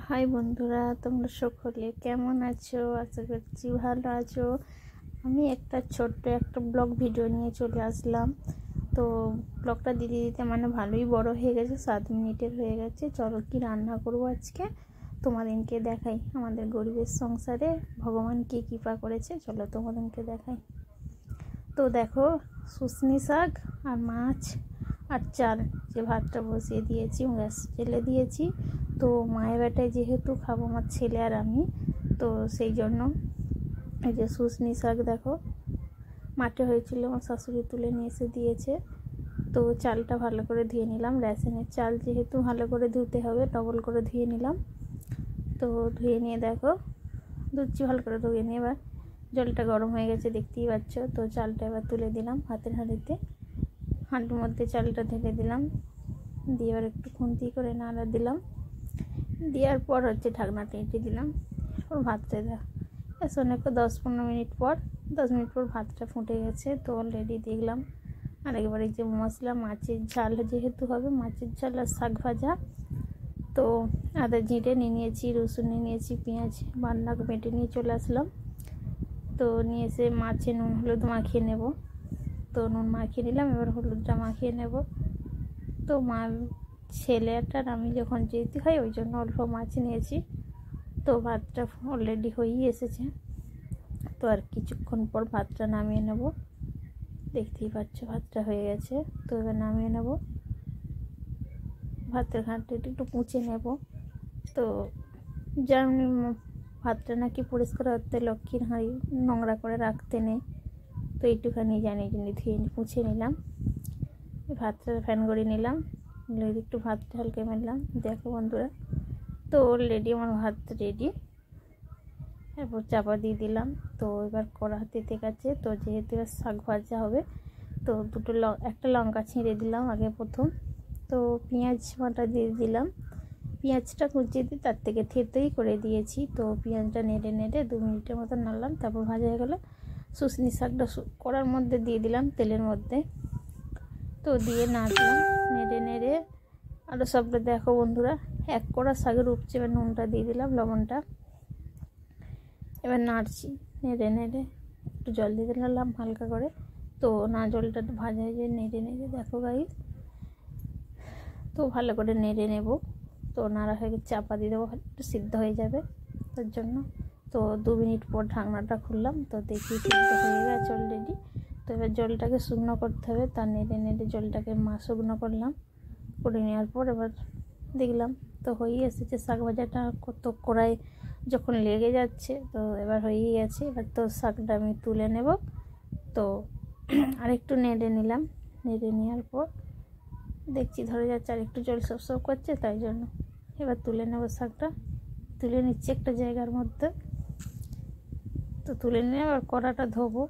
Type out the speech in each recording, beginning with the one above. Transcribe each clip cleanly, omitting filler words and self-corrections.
High বন্ধুরা, তোমরা সকলে কেমন আছো? আশা করছি ভালো আছো। আমি ছোট্ট একটা ব্লগ ভিডিও নিয়ে চলে আসলাম। তো ব্লগটা দিতে দিতে ভালোই বড় হয়ে গেছে, 7 মিনিটের হয়ে গেছে। চলো কি রান্না করবো আজকে তোমাদেরকে দেখাই। আমাদের গরিবের সংসারে ভগবান কি কৃপা করেছে, চলো তোমাদেরকে দেখাই। তো দেখো, শুশনি শাক আর মাছ আর চাল, যে ভাতটা বসিয়ে দিয়েছি, গ্যাস জেলে দিয়েছি। তো মায়ের বেটায় যেহেতু খাবো, আমার ছেলে আর আমি, তো সেই জন্য এই যে শুশনি শাক দেখো মাঠে হয়েছিল, আমার শাশুড়ি তুলে নিয়ে এসে দিয়েছে। তো চালটা ভালো করে ধুয়ে নিলাম, রেশনের চাল যেহেতু ভালো করে ধুতে হবে, ডবল করে ধুয়ে নিলাম। তো ধুয়ে নিয়ে দেখো ধুচ্ছি, ভালো করে ধুয়ে নিয়ে এবার জলটা গরম হয়ে গেছে, দেখতেই পাচ্ছ। তো চালটা এবার তুলে দিলাম হাতের হাঁড়িতে, হাঁড়ির মধ্যে চালটা ঢেলে দিলাম, দিয়ে এবার একটু খুন্তি করে নাড়া দিলাম। দেওয়ার পর ঢাকনাটা এঁটে দিলাম। ওর ভাতটা শোনে 10-15 মিনিট পর, 10 মিনিট পর ভাতটা ফুটে গেছে। তো অলরেডি দেখলাম আরেকবার এই যে মশলা, মাছের ঝাল যেহেতু হবে, মাছের ঝাল আর শাক ভাজা। তো আদা জিরে নিয়ে নিয়েছি, রসুন নিয়ে নিয়েছি, পেঁয়াজ বান্না বেটে নিয়ে চলে আসলাম। তো নিয়ে এসে মাছে নুন হলুদ মাখিয়ে নেব। তো নুন মাখিয়ে নিলাম, এবার হলুদটা মাখিয়ে নেব। তো ছেলেটার আমি যখন যেতে হয়, ওই জন্য অল্প মাছ নিয়েছি। তো ভাতটা অলরেডি হয়েই এসেছে। তো আর কিছুক্ষণ পর ভাতটা নামিয়ে নেব, দেখতেই পাচ্ছ ভাতটা হয়ে গেছে। তো এবার নামিয়ে নেব, ভাতের ঘাটটা একটু মুছে নেব। তো জানি ভাতটা নাকি পরিষ্কার হতে লক্ষ্মীর হাঁড়ি নোংরা করে রাখতে নেই, তো একটুখানি জানি ধুয়ে মুছে নিলাম। ভাতটা ফ্যান করে নিলাম, একটু ভাতটা হালকা মেলাম। দেখো বন্ধুরা, তো অলরেডি আমার ভাত রেডি। এরপর চাপা দিয়ে দিলাম। তো এবার কড়া তেতে গেছে, তো যেহেতু এবার শাক ভাজা হবে, তো একটা লঙ্কা ছিঁড়ে দিলাম আগে প্রথম। তো পেঁয়াজ বাটা দিয়ে দিলাম, পেঁয়াজটা কুচিয়ে দিয়ে তার থেকে থেতেই করে দিয়েছি। তো পেঁয়াজটা নেড়ে নেড়ে 2 মিনিটের মতো নাড়লাম, তারপর ভাজা হয়ে গেলো। শুশনি শাকটা কড়ার মধ্যে দিয়ে দিলাম তেলের মধ্যে। তো দিয়ে নাড়লাম, নেড়ে নেড়ে আরও সবটা দেখো বন্ধুরা, 1 কড়া শাকের উপচে এবার নুনটা দিয়ে দিলাম, লবণটা। এবার নাড়ছি, নেড়ে নেড়ে একটু জল দিয়ে দিলাম হালকা করে। তো জলটা ভাজা হয়ে যায়, নেড়ে নেড়ে দেখো গাইস, তো ভালো করে নেড়ে নেব। তো নাড়া হয়ে চাপা দিয়ে দেবো, একটু সিদ্ধ হয়ে যাবে তার জন্য। তো 2 মিনিট পর ঢাকনাটা খুললাম, তো দেখি সিদ্ধ হয়ে গেছে অলরেডি। তো এবার জলটাকে শুকনো করতে হবে, তার নেড়ে নেড়ে জলটাকে শুকনো করলাম। করে নেওয়ার পর এবার দেখলাম তো হয়েই এসেছে শাক ভাজাটা। কত কড়াই যখন লেগে যাচ্ছে, তো এবার হয়েই গেছে। এবার তো শাকটা আমি তুলে নেব। তো আরেকটু নেড়ে নিলাম, নেড়ে নেওয়ার পর দেখছি ধরে যাচ্ছে, আর একটু জল সব করছে, তাই জন্য এবার তুলে নেব শাকটা। তুলে নিচ্ছি একটা জায়গার মধ্যে। তো তুলে নিয়ে আবার কড়াটা ধোবো।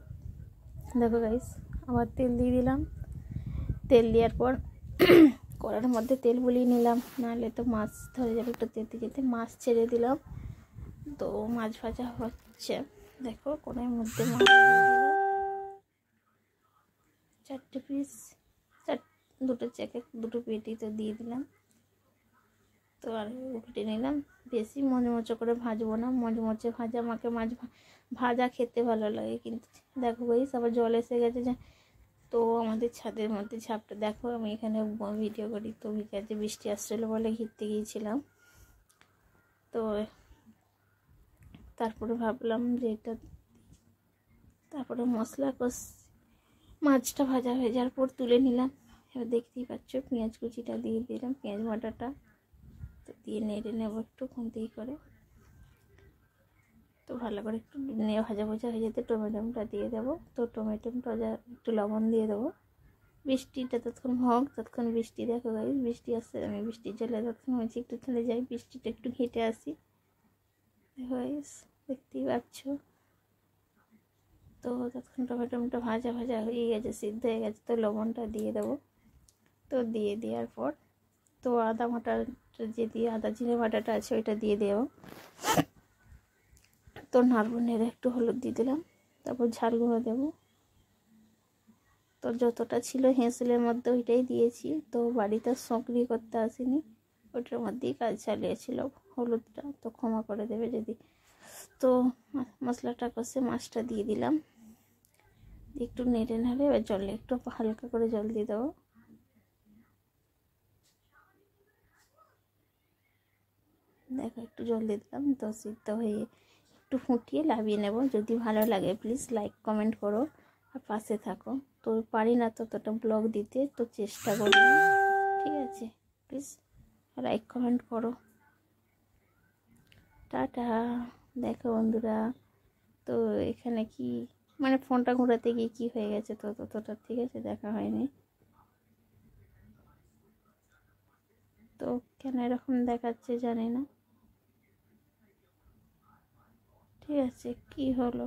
দেখো গাইস, আবার তেল দিয়ে দিলাম। তেল দেওয়ার পর কড়ার মধ্যে তেল বুলিয়ে নিলাম, নাহলে তো মাছ ধরে যাবে। একটু তেতে যেতে মাছ ছেড়ে দিলাম। তো মাছ ভাজা হচ্ছে, দেখো কড়াইয়ের মধ্যে মাছ দিয়ে দিলাম 4টে পিস, 2টো চেকে 2টো পেটি তো দিয়ে দিলাম। তো আর উল্টে নিলাম। বেশি মচমচে করে ভাজবো না, মচমচে ভাজা আমাকে মাছ ভাজা খেতে ভালো লাগে। কিন্তু দেখো গাইস, আবার জল এসে গেছে। তো আমাদের ছাদের মধ্যে ঝাপটা দেখো, আমি এখানে ভিডিও করি। তো ভিডিওতে বৃষ্টি আসছিলো বলে ঘিরতে গিয়েছিলাম। তো তারপরে ভাবলাম যে এটা, তারপরে মশলা মাছটা ভাজা হয়ে যাওয়ার পর তুলে নিলাম। এবার দেখতেই পাচ্ছ পেঁয়াজ কুচিটা দিয়ে দিলাম, পেঁয়াজ বাটাটা। তো দিয়ে নেড়ে নেবো একটু খুন্তি করে। তো ভালো করে একটু ভাজা ভাজা হয়ে যেতে টমেটোটা দিয়ে দেবো। তো টমেটোটা একটু লবণ দিয়ে দেবো। বৃষ্টিটা ততক্ষণ হোক, ততক্ষণ বৃষ্টি দেখো গাইস, বৃষ্টি আসছে। আমি বৃষ্টির জলে ততক্ষণ হয়েছি একটু চলে যাই, বৃষ্টিটা একটু ঘেঁটে আসি। দেখো গাইস, দেখতেই পাচ্ছ। তো ততক্ষণ টমেটোটা ভাজা ভাজা হয়ে গেছে, সিদ্ধ হয়ে গেছে। তো লবণটা দিয়ে দেবো। তো দিয়ে দেওয়ার পর তো আদা বাটাটা আদা জিরে বাটাটা আছে ওইটা দিয়ে দেবো। তো নাড়বো, নেড়ে একটু হলুদ দিয়ে দিলাম, তারপর ঝাল গুঁড়ো দেবো। তো যতটা ছিল হেঁসেলের মধ্যে ওইটাই দিয়েছি। তো বাড়িতে সক্রি করতে আসিনি, ওটার মধ্যেই কাজ চালিয়েছিল হলুদটা, তো ক্ষমা করে দেবে যদি। তো মশলাটা কষে মাছটা দিয়ে দিলাম, একটু নেড়ে নেড়ে এবার জলে একটু হালকা করে জল দিয়ে দেবো। দেখো একটু জল দিয়ে দিলাম, তো সিদ্ধ হয়ে একটু ফুটিয়ে নামিয়ে নেব। যদি ভালো লাগে প্লিজ লাইক কমেন্ট করো আর পাশে থাকো। তো পারি না ততটা ব্লগ দিতে, তো চেষ্টা করবো, ঠিক আছে? প্লিজ লাইক কমেন্ট করো। টাটা। দেখো বন্ধুরা, তো এখানে কি মানে ফোনটা ঘোরাতে গিয়ে কী হয়ে গেছে, তো ততটা ঠিক আছে দেখা হয়নি। তো কেন এরকম দেখাচ্ছে জানি না, ঠিক আছে কি হলো।